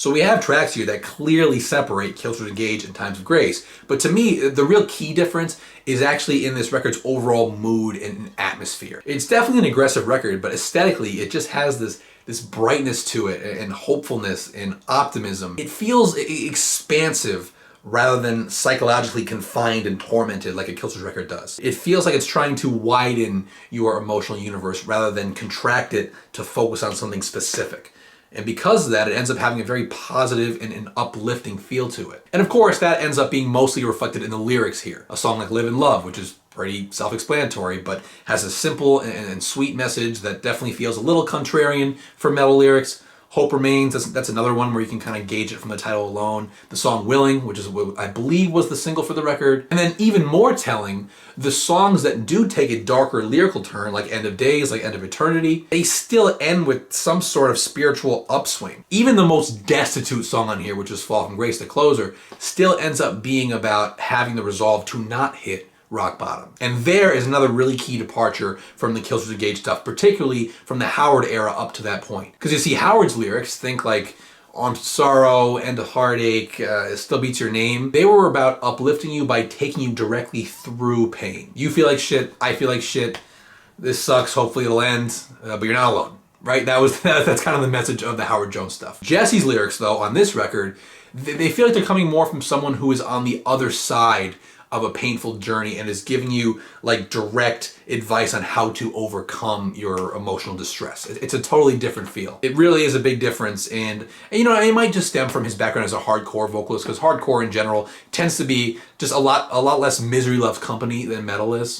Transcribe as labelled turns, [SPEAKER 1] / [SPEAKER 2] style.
[SPEAKER 1] So we have tracks here that clearly separate Killswitch Engage and Times of Grace, but to me, the real key difference is actually in this record's overall mood and atmosphere. It's definitely an aggressive record, but aesthetically, it just has this brightness to it and hopefulness and optimism. It feels expansive rather than psychologically confined and tormented like a Killswitch record does. It feels like it's trying to widen your emotional universe rather than contract it to focus on something specific. And because of that, it ends up having a very positive and uplifting feel to it. And of course, that ends up being mostly reflected in the lyrics here. A song like Live and Love, which is pretty self-explanatory, but has a simple and sweet message that definitely feels a little contrarian for metal lyrics. Hope Remains, that's another one where you can kind of gauge it from the title alone. The song Willing, which is what I believe was the single for the record. And then even more telling, the songs that do take a darker lyrical turn, like End of Days, like End of Eternity, they still end with some sort of spiritual upswing. Even the most destitute song on here, which is Fall from Grace, the closer, still ends up being about having the resolve to not hit rock bottom. And there is another really key departure from the Killswitch Engage stuff, particularly from the Howard era up to that point. Because you see, Howard's lyrics, think like On Sorrow, End of Heartache, It Still Beats Your Name, they were about uplifting you by taking you directly through pain. You feel like shit, I feel like shit, this sucks, hopefully it'll end, but you're not alone. Right? That's kind of the message of the Howard Jones stuff. Jesse's lyrics, though, on this record, they feel like they're coming more from someone who is on the other side of a painful journey and is giving you like direct advice on how to overcome your emotional distress. It's a totally different feel. It really is a big difference, and you know, it might just stem from his background as a hardcore vocalist, because hardcore in general tends to be just a lot less misery loves company than metal is.